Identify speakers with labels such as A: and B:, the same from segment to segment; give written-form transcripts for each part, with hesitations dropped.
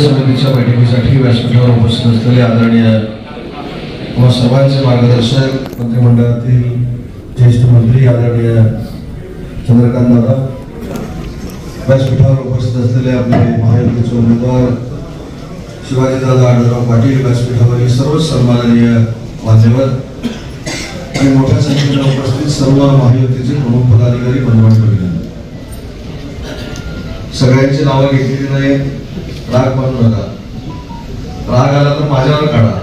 A: समितीच्या बैठकीसाठी व्यासपीठावर उपस्थित असलेले आदरणीय व सर्वांचे मार्गदर्शक मंत्रिमंडळातील ज्येष्ठ मंत्री आदरणीय चंद्रकांत दादा, व्यासपीठावर उपस्थित असलेले आपले महायुतीचे उमेदवार शिवाजीदादा आढळराव पाटील, व्यासपीठावरील सर्व सन्माननीय मान्यवर आणि मोठ्या संख्येने उपस्थित सर्व महायुतीचे प्रमुख पदाधिकारी बंधुबांधव, सगळ्यांची नावं घेतलेली नाही, राग मानू नका. राग आला तर माझ्यावर काढा,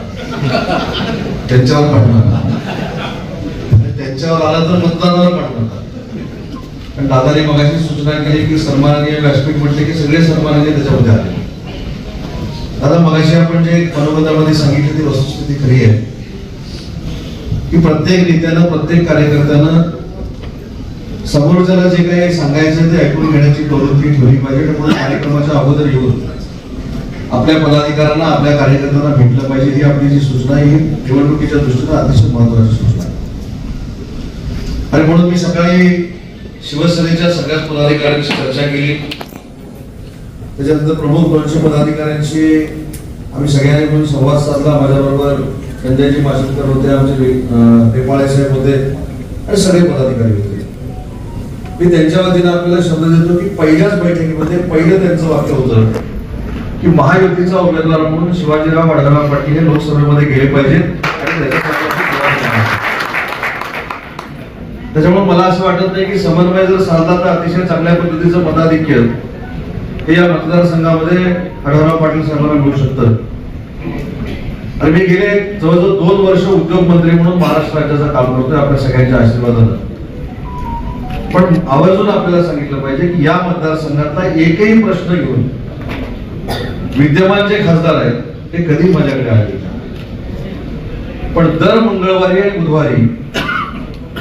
A: त्यांच्यावर काढू नका. त्यांच्यावर आला तर मतदानावर काढू नका. पण दादाने मगाशी सूचना केली की सन्माननीय व्यासपीठ म्हटले की सगळे सन्माननीय त्याच्यामध्ये आले. दादा मगाशी आपण जे मनोगतामध्ये सांगितली ती वस्तुस्थिती खरी आहे की प्रत्येक नेत्यानं प्रत्येक कार्यकर्त्यानं समोरच्याला जे काही सांगायचं ते ऐकून घेण्याची प्रवृत्ती ठेवली पाहिजे. त्यामुळे कार्यक्रमाच्या अगोदर येऊन आपल्या पदाधिकाऱ्यांना आपल्या कार्यकर्त्यांना भेटलं पाहिजे. ही आपली जी सूचना ही निवडणुकीच्या दृष्टीने अतिशय महत्वाची सूचना आहे. आणि म्हणून मी सकाळी शिवसेनेच्या सगळ्याच पदाधिकाऱ्यांशी चर्चा केली. त्याच्यानंतर प्रमुख दोनशे पदाधिकाऱ्यांशी आम्ही सगळ्यांनी मिळून संवाद साधला. माझ्याबरोबर संजयजी माशेलकर होते, आमचे नेपाळे साहेब होते आणि सगळे पदाधिकारी होते. मी त्यांच्या वतीने आपल्याला शब्द देतो की पहिल्याच बैठकीमध्ये पहिलं त्यांचं वाक्य होतं की महायुतीचा उमेदवार म्हणून शिवाजीराव आढळराव पाटील हे लोकसभेमध्ये गेले पाहिजेत. आणि त्याच्यामुळे मला असं वाटत नाही की समन्वय जर साधला तर अतिशय चांगल्या पद्धतीचं मताधिक्य हे या मतदारसंघामध्ये आढळराव पाटील साहेबांना मिळू शकतं. आणि मी गेले जवळजवळ 2 वर्ष उद्योग मंत्री म्हणून महाराष्ट्र राज्याचं काम करतोय आपल्या सगळ्यांच्या आशीर्वादानं. पण आवर्जून आपल्याला सांगितलं पाहिजे की या मतदारसंघातला एकही प्रश्न घेऊन विद्यमान जे खासदार आहेत ते कधी माझ्याकडे आले. पण दर मंगळवारी आणि बुधवारी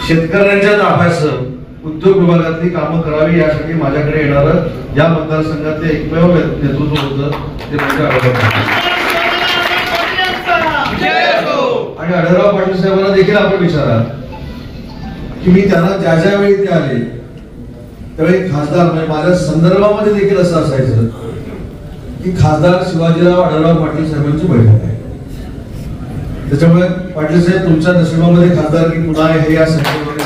A: शेतकऱ्यांच्या ताफ्यासह उद्योग विभागातली कामं करावी यासाठी माझ्याकडे येणारं या मतदारसंघातले एकमेव नेतृत्व होतं ते म्हणजे आढळराव पाटील. आणि आढळराव पाटील साहेबांना देखील आपण विचारा की मी त्यांना ज्या ज्या वेळी ते आले त्यावेळी खासदार म्हणजे माझ्या संदर्भामध्ये देखील असं असायचं की खासदार शिवाजीराव आढळराव पाटील साहेबांची बैठक आहे. त्याच्यामुळे पाटील साहेब तुमच्या नशिबामध्ये खासदार की पुन्हा हे या संदर्भामध्ये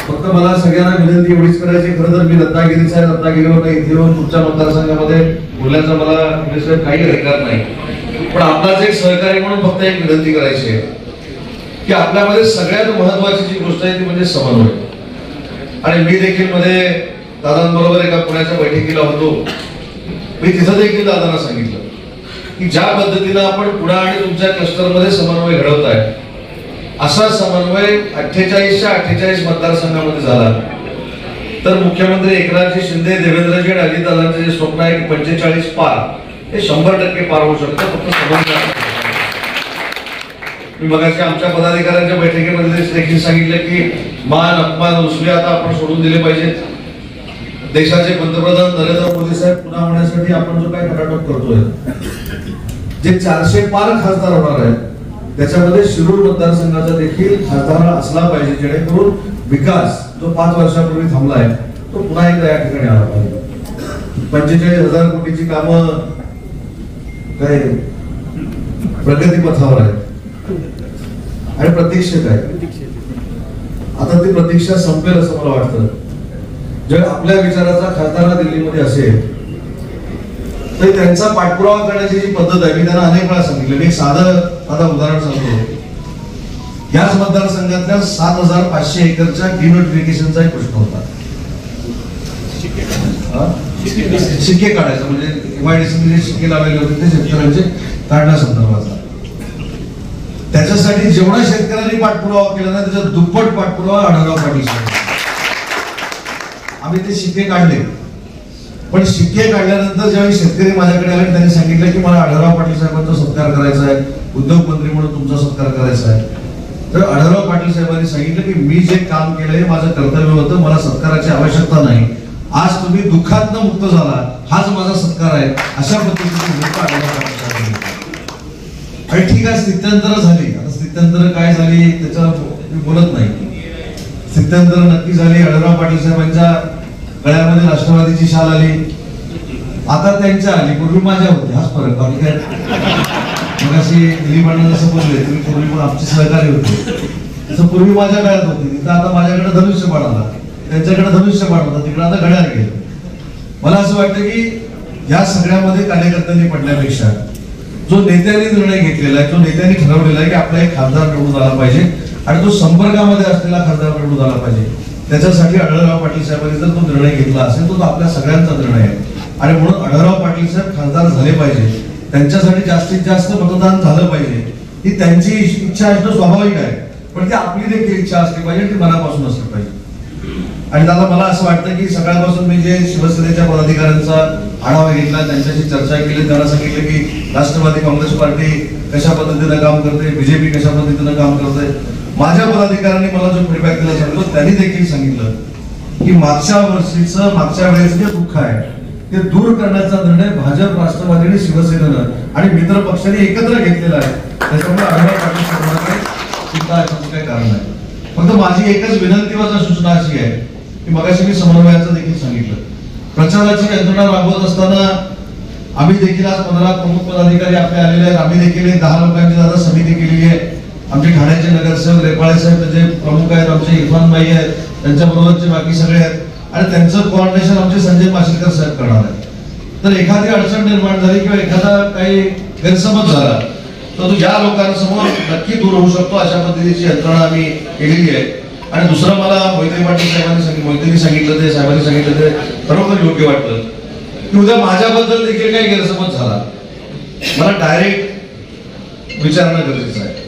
A: फक्त मला सगळ्यांना विनंती एवढीच करायची. खरं तर मी रत्नागिरीचा आहे, रत्नागिरीवर इथे येऊन तुमच्या मतदारसंघामध्ये बोलण्याचा मला काही अधिकार नाही. पण आपलाच एक सहकारी म्हणून फक्त एक विनंती करायची आहे की आपल्यामध्ये सगळ्यात महत्वाची जी गोष्ट आहे ती म्हणजे समन्वय. आणि मी देखील मध्ये दादांबरोबर एका पुण्याच्या बैठकीला होतो. मी तिथं देखील दादांना सांगितलं की ज्या पद्धतीनं आपण पुणे आणि तुमच्या क्लस्टरमध्ये समन्वय घडवताय असा समन्वय 48च्या 48 मतदारसंघामध्ये झाला तर मुख्यमंत्री एकनाथजी शिंदे, देवेंद्रजी आणि अजितदादांचे जे स्वप्न आहे की 45 पार हे 100% पार होऊ शकतं. फक्त समन्वय. मी मगाशी आमच्या पदाधिकाऱ्यांच्या बैठकीमध्ये देखील सांगितलं की मान अपमान उसले आता आपण सोडून दिले पाहिजेत. देशाचे पंतप्रधान नरेंद्र मोदी साहेब पुन्हा होण्यासाठी आपण जो काही खटाटोप करतोय, जे 400 पार खासदार होणार आहेत त्याच्यामध्ये शिरूर मतदारसंघाचा देखील खासदार असला पाहिजे जेणेकरून विकास जो 5 वर्षापूर्वी थांबलाय तो पुन्हा एकदा या ठिकाणी आला पाहिजे. 45,000 कोटीची कामं काय प्रगतीपथावर आहेत आणि प्रतीक्षेत आहे. आता ती प्रतीक्षा संपेल असं मला वाटतं. जेव्हा आपल्या विचाराचा खासदार दिल्लीमध्ये असेल तर त्यांचा पाठपुरावा करण्याची जी पद्धत आहे मी त्यांना अनेक वेळा सांगितलं. मी साधं उदाहरण सांगतो. याच मतदारसंघातल्या 7,500 एकरच्या डिनोटिफिकेशनचा एक प्रश्न होता. शिक्के काढायचं म्हणजे MIDC शिक्के लावलेले होते ते शेतकऱ्यांचे काढण्यासंदर्भाचा. त्याच्यासाठी जेवढा शेतकऱ्यांनी पाठपुरावा केला ना त्याचा दुप्पट पाठपुरावा आढळराव पाटील साहेब. आम्ही ते शिक्के काढले. पण शिक्के काढल्यानंतर ज्यावेळी शेतकरी माझ्याकडे आले त्यांनी सांगितलं की मला आढळराव पाटील साहेबांचा सत्कार करायचा आहे, उद्योग मंत्री म्हणून तुमचा सत्कार करायचा आहे. तर आढळराव पाटील साहेबांनी सांगितलं की मी जे काम केलंय माझं कर्तव्य होतं, मला सत्काराची आवश्यकता नाही. आज तुम्ही दुःखातनं मुक्त झाला हाच माझा सत्कार आहे. अशा पद्धतीने आणि ठीक आहे स्थित्यंतर झाली. आता स्थित्यंतर काय झाली त्याच्यावर मी बोलत नाही. स्थित्यंतर नक्की झाली. आढळराव पाटील साहेबांच्या गळ्यामध्ये राष्ट्रवादीची शाल आली. आता त्यांच्या आली, पूर्वी माझ्या होत्या, हाच फरक. बाकी काय मग अशी दिलीपांना जसं बोलले तुम्ही पूर्वी पण आमचे सहकारी होते, तसं पूर्वी माझ्या काळात होती, तिथं आता माझ्याकडे धनुष्यबाण आला, त्यांच्याकडे धनुष्यबाण होता, तिकडे आता घड्याळ गेलं. मला असं वाटतं की या सगळ्यामध्ये कार्यकर्त्यांनी पडण्यापेक्षा जो नेत्यांनी निर्णय घेतलेला आहे, जो नेत्यांनी ठरवलेला आहे की आपला एक खासदार निवडून आला पाहिजे आणि तो संपर्कामध्ये असलेला खासदार निवडून आला पाहिजे, त्याच्यासाठी आढळराव पाटील साहेबांनी जर तो निर्णय घेतला असेल तो आपल्या सगळ्यांचा निर्णय आहे. आणि म्हणून आढळराव पाटील साहेब खासदार झाले पाहिजे, त्यांच्यासाठी जास्तीत जास्त मतदान झालं पाहिजे, ही त्यांची इच्छा असणं स्वाभाविक आहे, पण ती आपली देखील इच्छा असली पाहिजे, ती मनापासून असली पाहिजे. आणि दादा मला असं वाटतं की सकाळपासून मी जे शिवसेनेच्या पदाधिकाऱ्यांचा आढावा घेतला, त्यांच्याशी चर्चा केली, त्यांना सांगितलं की राष्ट्रवादी काँग्रेस पार्टी कशा पद्धतीनं काम करते, बीजेपी कशा पद्धतीनं काम करते. माझ्या पदाधिकाऱ्यांनी मला जो फीडबॅक दिला सांगितलं, त्यांनी देखील सांगितलं की मागच्या वेळेस जे दुःख आहे ते दूर करण्याचा निर्णय भाजप, राष्ट्रवादी आणि शिवसेनेनं आणि मित्र पक्षांनी एकत्र घेतलेला आहे. त्याच्यामुळे आढळराव पाटील साहेबांकडे चिंता असण्याचं काही कारण नाही. फक्त माझी एकच विनंती व सूचना अशी आहे की मगाशी मी समन्वयाचं देखील सांगितलं, प्रचाराची यंत्रणा राबवत असताना आम्ही देखील आज 15 प्रमुख पदाधिकारी आपले आलेले आहेत. आम्ही देखील 10 लोकांची दादा समिती केलेली आहे. आमचे ठाण्याचे नगरसेवक रेपाळे साहेब त्याचे प्रमुख आहेत, आमचे इरफान भाई आहेत, त्यांच्या बरोबरचे बाकी सगळे आहेत आणि त्यांचं कोऑर्डिनेशन आमचे संजय माशिलकर साहेब करणार आहेत. तर एखादी अडचण निर्माण झाली किंवा एखादा काही गैरसमज झाला तर तो या लोकांसमोर नक्की दूर होऊ शकतो, अशा पद्धतीची यंत्रणा आम्ही केलेली आहे. आणि दुसरं मला मोहिते पाटील साहेबांनी सांगितलं ते साहेबांनी सांगितलं ते खरोखर योग्य वाटलं की उद्या माझ्याबद्दल देखील काही गैरसमज झाला, मला डायरेक्ट विचारणं गरजेचं आहे.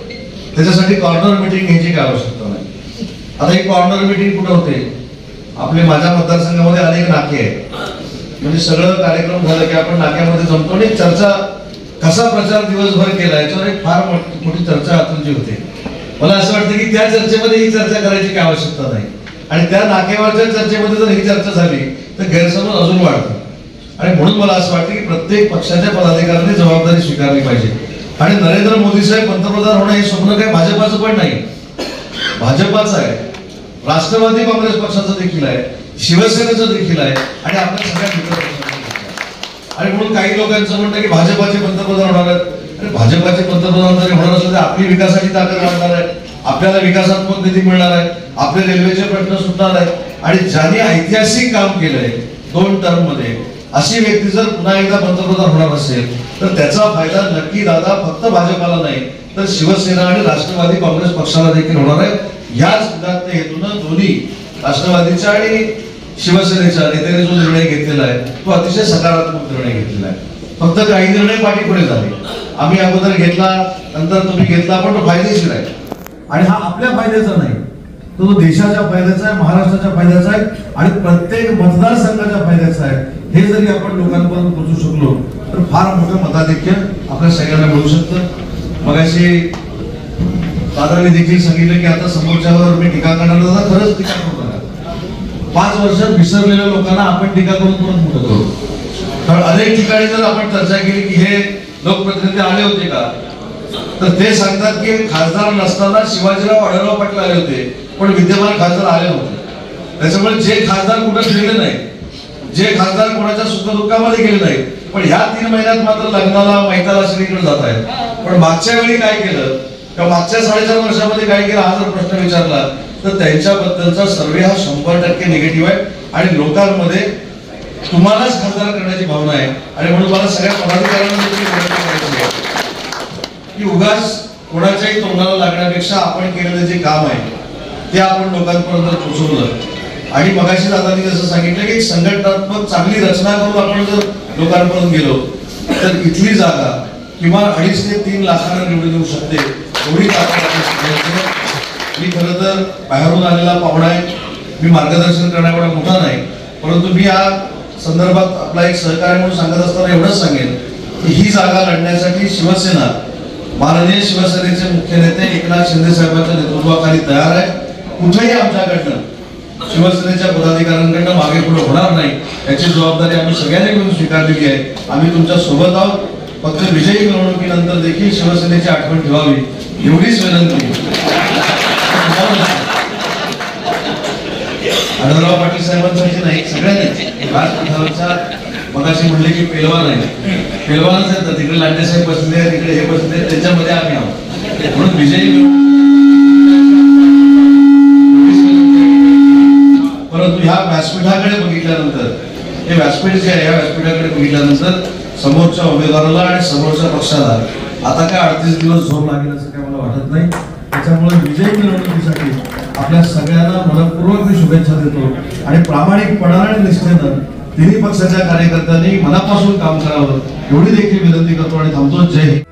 A: त्याच्यासाठी कॉर्नर मिटिंग घ्यायची काय आवश्यकता नाही. आता ही कॉर्नर मिटिंग कुठं होते, आपले माझ्या मतदारसंघामध्ये अनेक नाके आहेत, म्हणजे सगळं कार्यक्रम झालं की आपण नाक्यामध्ये जमतो आणि चर्चा कसा प्रचार दिवसभर केला याच्यावर एक फार मोठी चर्चा आतूनची होते. मला असं वाटतं की त्या चर्चेमध्ये ही चर्चा करायची काही आवश्यकता नाही आणि त्या नाकेवरच्या चर्चेमध्ये जर ही चर्चा झाली तर गैरसमज अजून वाढतो. आणि म्हणून मला असं वाटतं की प्रत्येक पक्षाच्या पदाधिकाऱ्यांनी जबाबदारी स्वीकारली पाहिजे. आणि नरेंद्र मोदी साहेब पंतप्रधान होणं हे स्वप्न काही भाजपाचं पण नाही, भाजपाचं आहे, राष्ट्रवादी काँग्रेस पक्षाचं देखील आहे, शिवसेनेचं देखील आहे आणि आपल्या सगळ्या मित्र पक्षांचं देखील आहे. आणि म्हणून काही लोकांचं म्हणणं की भाजपाचे पंतप्रधान होणार आहेत. आणि भाजपाचे पंतप्रधान जरी होणार असले तर आपली विकासाची ताकद वाढणार आहे, आपल्याला विकासात्मक निधी मिळणार आहे, आपले रेल्वेचे प्रश्न सुटणार आहेत. आणि ज्यांनी ऐतिहासिक काम केलंय 2 टर्म मध्ये, अशी व्यक्ती जर पुन्हा एकदा पंतप्रधान होणार असेल तर त्याचा फायदा नक्की दादा फक्त भाजपाला नाही तर शिवसेना आणि राष्ट्रवादी काँग्रेस पक्षाला देखील होणार आहे. याच उदात्त हेतून दोन्ही राष्ट्रवादीच्या आणि शिवसेनेच्या नेत्याने जो निर्णय घेतलेला आहे तो अतिशय सकारात्मक निर्णय घेतलेला आहे. फक्त काही निर्णय पाठीपुढे झाले, आम्ही अगोदर घेतला, नंतर तुम्ही घेतला, पण तो फायदेशीर आहे आणि हा आपल्या फायद्याचा नाही, तो देशाच्या फायद्याचा आहे, महाराष्ट्राच्या फायद्याचा आहे आणि प्रत्येक मतदारसंघाच्या फायद्याचा आहे. हे जरी आपण लोकांपर्यंत पोहोचू शकलो तर फार मोठं मताधिक्य आपल्या सगळ्यांना मिळू शकतं. मगाशी दादांनी देखील सांगितलं की आता समोरच्यावर मी टीका करणार, दादा खरंच टीका करू नका. 5 वर्षात विसरलेल्या लोकांना आपण टीका करून परत मोठं करू. कारण अनेक ठिकाणी जर आपण चर्चा केली की हे लोकप्रतिनिधी आले होते का, तर ते सांगतात की खासदार नसताना शिवाजीराव आढळराव पाटील आले होते पण विद्यमान खासदार आले नव्हते. त्याच्यामुळे जे खासदार कुठे गेले नाही, जे खासदार कोणाच्या सुखदुःखामध्ये गेले नाही, पण ह्या 3 महिन्यात मात्र लग्नाला मैताला सगळीकडे जात आहेत. पण मागच्या वेळी काय केलं किंवा मागच्या 4.5 वर्षामध्ये काय केलं हा जर प्रश्न विचारला तर त्यांच्याबद्दलचा सर्वे हा 100% निगेटिव्ह आहे आणि लोकांमध्ये तुम्हालाच खासदार करण्याची भावना आहे. आणि म्हणून मला सगळ्या पदाधिकाऱ्यांना देखील विनंती करायची आहे की उगाच कोणाच्याही तोंडाला लागण्यापेक्षा आपण केलेलं जे काम आहे ते आपण लोकांपर्यंत पोहोचवलं. आणि मगाशी दादांनी जसं सांगितलं की संघटनात्मक चांगली रचना करून आपण जर लोकांपर्यंत गेलो तर इथली जागा किमान 2.5 ते 3 लाखांना निवडून येऊ शकते, एवढी ताकद. मी खरं तर बाहेरून आलेला पाहुणा आहे, मी मार्गदर्शन करण्याकडे मोठा नाही, परंतु मी या संदर्भात आपला एक सहकार्य म्हणून सांगत असताना एवढंच सांगेन की ही जागा लढण्यासाठी शिवसेना, माननीय शिवसेनेचे मुख्य नेते एकनाथ शिंदे साहेबांच्या नेतृत्वाखाली तयार आहे. कुठेही आमच्याकडनं शिवसेनेच्या पदाधिकाऱ्यांकडनं मागे पुढे होणार नाही, याची जबाबदारी आम्ही सगळ्यांनी मिळून स्वीकारलेली आहे. आम्ही तुमच्या सोबत आहोत. फक्त विजयी मिरवणुकीनंतर देखील शिवसेनेची आठवण ठेवावी एवढीच विनंती. आढळराव पाटील साहेबांसाठी नाही, सगळ्यांनी राजपथावरच्या मगाशी म्हणले की पेलवान आहे, पेलवानच आहेत ना, तिकडे लांडे साहेब बसले, तिकडे हे बसले, त्याच्यामध्ये आम्ही आहोत. म्हणून विजयी. परंतु ह्या व्यासपीठाकडे बघितल्यानंतर, हे व्यासपीठ जे आहे, या व्यासपीठाकडे बघितल्यानंतर समोरच्या उमेदवाराला आणि समोरच्या पक्षाला आता काय 38 दिवस झोप लागेल असं काय मला वाटत नाही. त्याच्यामुळे विजयी मिरवणुकीसाठी आपल्या सगळ्यांना मनपूर्वक मी शुभेच्छा देतो आणि प्रामाणिकपणाने आणि निष्ठेनं तिन्ही पक्षाच्या कार्यकर्त्यांनी मनापासून काम करावं एवढी देखील विनंती करतो आणि थांबतो. जय हिंद.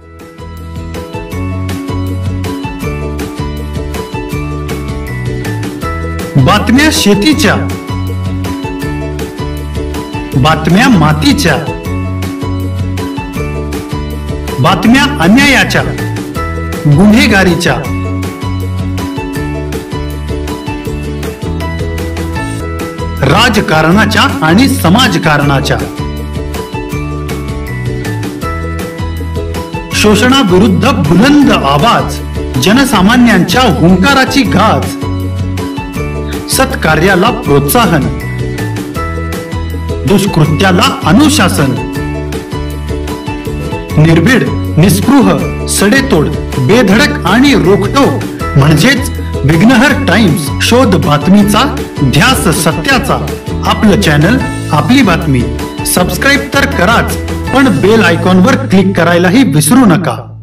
B: बातम्या शेतीच्या, बातम्या मातीच्या, बातम्या अन्यायाच्या, गुन्हेगारीच्या, राजकारणाच्या आणि समाजकारणाच्या, शोषणाविरुद्ध बुलंद आवाज, जनसामान्यांच्या हुंकाराची गाज, सत्कार्याला प्रोत्साहन, दुष्कृत्याला अनुशासन, निर्भीड, निस्पृह, सडेतोड, बेधडक आणि रोखटोक म्हणजेच विघ्नहर टाइम्स. शोध बातमीचा, ध्यास सत्याचा. आपलं चॅनल, आपली बातमी. सबस्क्राईब तर कराच, पण बेल आयकॉनवर क्लिक करायलाही विसरू नका.